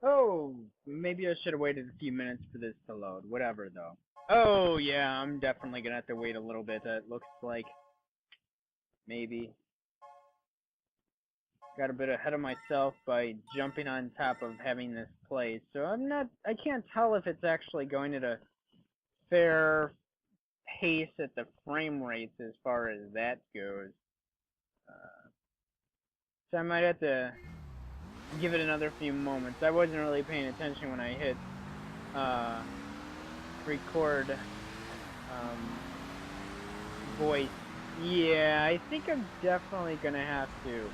Oh, maybe I should have waited a few minutes for this to load. Whatever, though. Oh, yeah, I'm definitely gonna have to wait a little bit. It looks like maybe got a bit ahead of myself by jumping on top of having this play. So I can't tell if it's actually going at a fair pace at the frame rates as far as that goes. So I might have to give it another few moments. I wasn't really paying attention when I hit uh, record voice. Yeah, I think I'm definitely gonna have to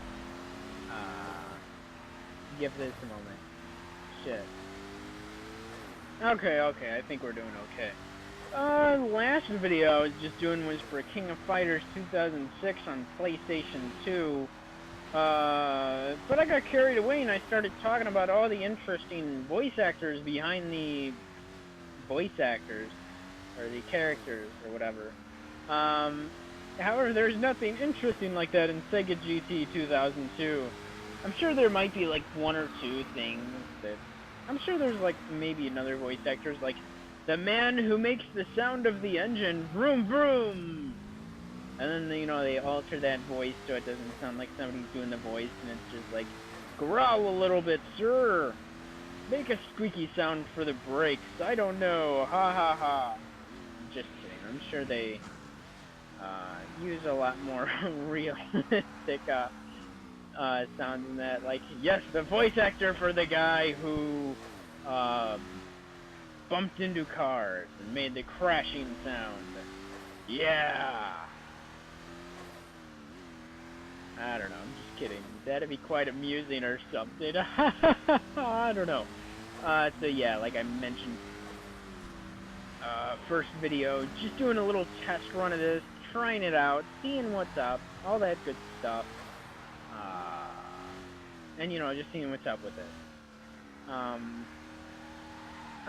give this a moment. Shit. Okay, I think we're doing okay. Last video I was just doing was for King of Fighters 2006 on PlayStation 2. But I got carried away and I started talking about all the interesting voice actors behind the voice actors, or the characters, or whatever. However, there's nothing interesting like that in Sega GT 2002. I'm sure there might be like one or two things that... I'm sure there's like maybe another voice actors, like the man who makes the sound of the engine, vroom vroom! And then, you know, they alter that voice so it doesn't sound like somebody's doing the voice, and it's just like, growl a little bit, sir! Make a squeaky sound for the brakes, I don't know, ha ha ha! Just kidding, I'm sure they use a lot more realistic sounds than that. Like, yes, the voice actor for the guy who bumped into cars and made the crashing sound. Yeah! I don't know, I'm just kidding. That'd be quite amusing or something. I don't know. So yeah, like I mentioned, first video, just doing a little test run of this, trying it out, seeing what's up, all that good stuff. And you know, just seeing what's up with it.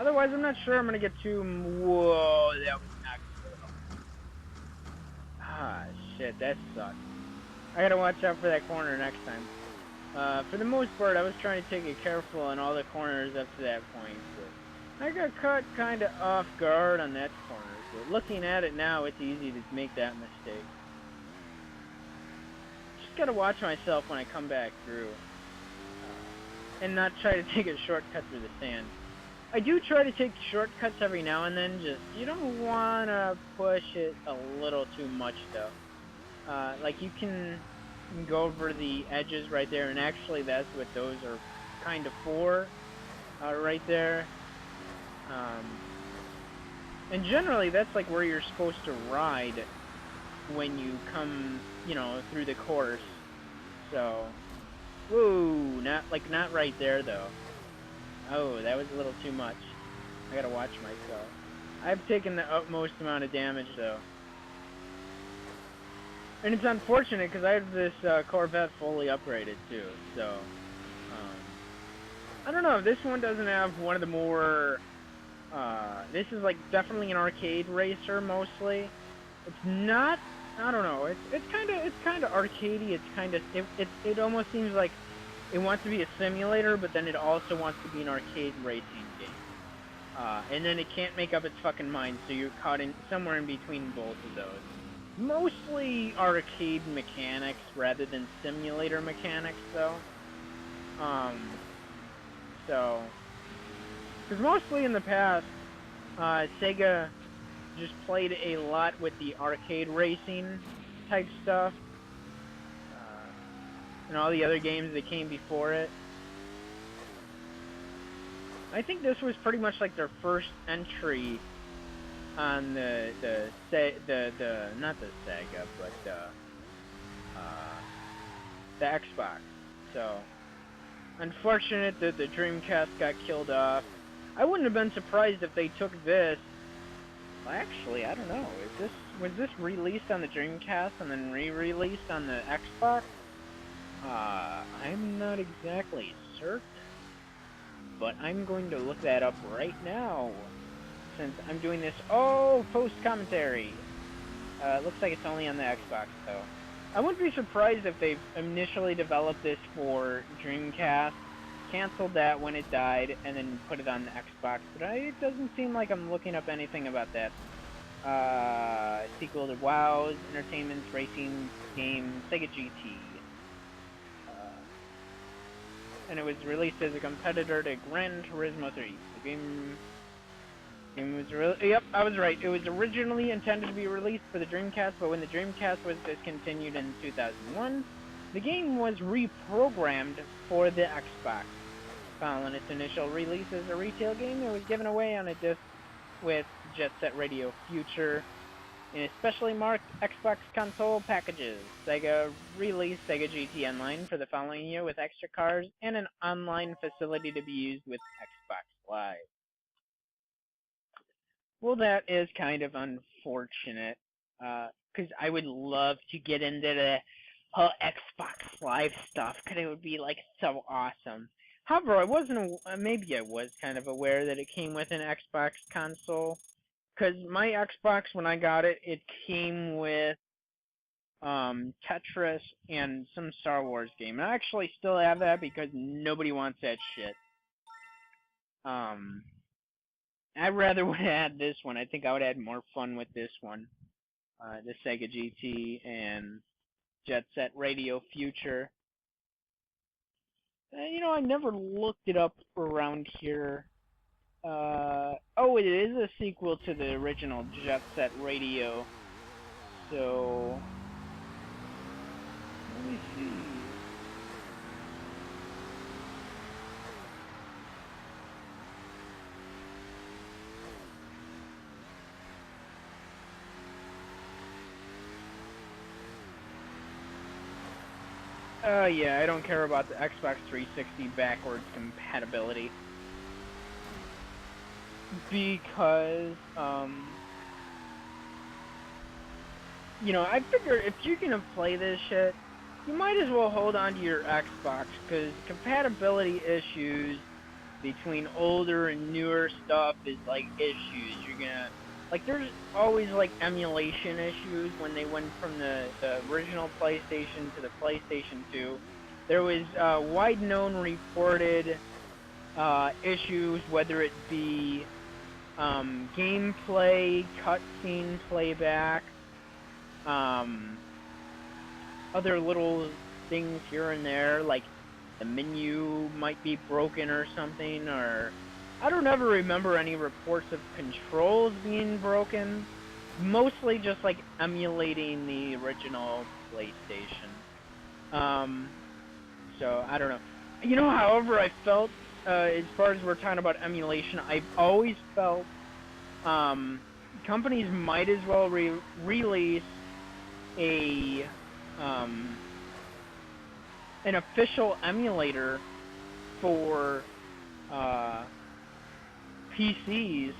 Otherwise, I'm not sure I'm gonna get too... Whoa, that was not good. Ah, shit, that sucks. I gotta watch out for that corner next time. For the most part, I was trying to take it careful on all the corners up to that point, but I got caught kinda off guard on that corner, so looking at it now, it's easy to make that mistake. Just gotta watch myself when I come back through, and not try to take a shortcut through the sand. I do try to take shortcuts every now and then, just, you don't wanna push it a little too much, though. Like you can go over the edges right there, and actually that's what those are kind of for, right there. And generally that's like where you're supposed to ride when you come, you know, through the course. So, whoa, not right there though. Oh, that was a little too much. I gotta watch myself. I've taken the utmost amount of damage though. And it's unfortunate because I have this Corvette fully upgraded too, so I don't know, this one doesn't have one of the more this is like definitely an arcade racer mostly. It's not, I don't know, it's kind of arcadey. It's kind of it almost seems like it wants to be a simulator, but then it also wants to be an arcade racing game. And then it can't make up its fucking mind, so you're caught in somewhere in between both of those. Mostly arcade mechanics rather than simulator mechanics, though. So, because mostly in the past, Sega just played a lot with the arcade racing type stuff, and all the other games that came before it. I think this was pretty much like their first entry on the not the Sega, but the Xbox. So, unfortunate that the Dreamcast got killed off. I wouldn't have been surprised if they took this. Well, actually, I don't know. Was this released on the Dreamcast and then re-released on the Xbox? I'm not exactly certain, but I'm going to look that up right now, since I'm doing this, post-commentary. It looks like it's only on the Xbox, though. I wouldn't be surprised if they've initially developed this for Dreamcast, canceled that when it died and then put it on the Xbox, but it doesn't seem like I'm looking up anything about that. Sequel to WoW's Entertainment's racing game Sega GT. And it was released as a competitor to Gran Turismo 3. The game was yep, I was right. It was originally intended to be released for the Dreamcast, but when the Dreamcast was discontinued in 2001, the game was reprogrammed for the Xbox. Following its initial release as a retail game, it was given away on a disc with Jet Set Radio Future in especially marked Xbox console packages. Sega released Sega GT Online for the following year with extra cars and an online facility to be used with Xbox Live. Well, that is kind of unfortunate, because I would love to get into the whole Xbox Live stuff, because it would be, like, so awesome. However, I wasn't, maybe I was kind of aware that it came with an Xbox console, because my Xbox, when I got it, it came with, Tetris and some Star Wars game. And I actually still have that because nobody wants that shit. I rather would have had this one. I think I would have had more fun with this one. The Sega GT and Jet Set Radio Future. You know, I never looked it up around here. Oh, it is a sequel to the original Jet Set Radio. So, let me see. Yeah, I don't care about the Xbox 360 backwards compatibility. Because, you know, I figure if you're gonna play this shit, you might as well hold on to your Xbox, because compatibility issues between older and newer stuff is, like, issues. You're gonna... Like, there's always, like, emulation issues when they went from the original PlayStation to the PlayStation 2. There was wide-known reported issues, whether it be gameplay, cutscene playback, other little things here and there, like the menu might be broken or something, or... I don't ever remember any reports of controls being broken. Mostly just like emulating the original PlayStation. So I don't know. You know, however, I felt as far as we're talking about emulation, I've always felt companies might as well release a an official emulator for PCs,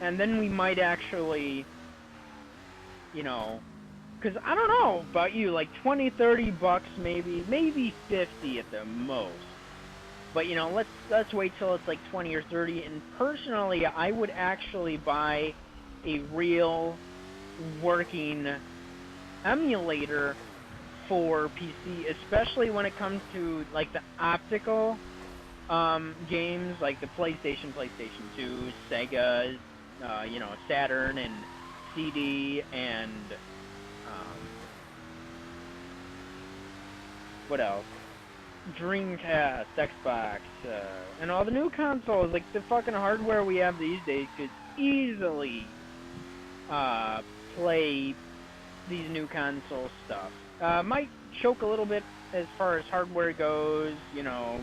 and then we might actually, you know, because I don't know about you, like 20, 30 bucks maybe 50 at the most. But you know, let's wait till it's like 20 or 30. And personally, I would actually buy a real working emulator for PC, especially when it comes to like the optical games, like the PlayStation 2, Sega, you know, Saturn and CD, and what else? Dreamcast, Xbox, and all the new consoles. Like the fucking hardware we have these days could easily play these new console stuff. Might choke a little bit as far as hardware goes, you know,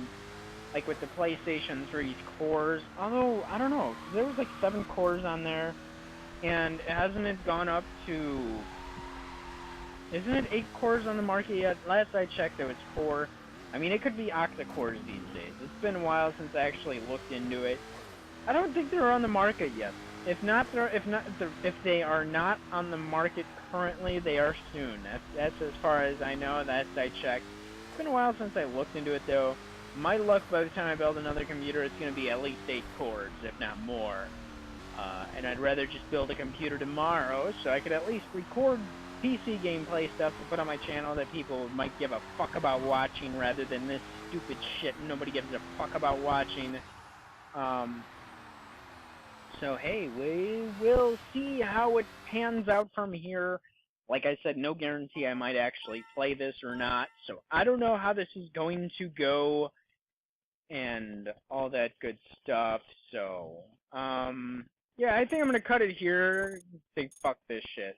like with the PlayStation 3's cores. Although, I don't know, there was like 7 cores on there, and hasn't it gone up to... Isn't it 8 cores on the market yet? Last I checked, it was 4. I mean, it could be octa-cores these days. It's been a while since I actually looked into it. I don't think they're on the market yet. If they are not on the market currently, they are soon. That's as far as I know. Last I checked. It's been a while since I looked into it, though. My luck, by the time I build another computer, it's going to be at least 8 cores, if not more. And I'd rather just build a computer tomorrow, so I could at least record PC gameplay stuff to put on my channel that people might give a fuck about watching rather than this stupid shit nobody gives a fuck about watching. So hey, we will see how it pans out from here. Like I said, no guarantee I might actually play this or not. So I don't know how this is going to go and all that good stuff. So, yeah, I think I'm gonna cut it here. Say fuck this shit.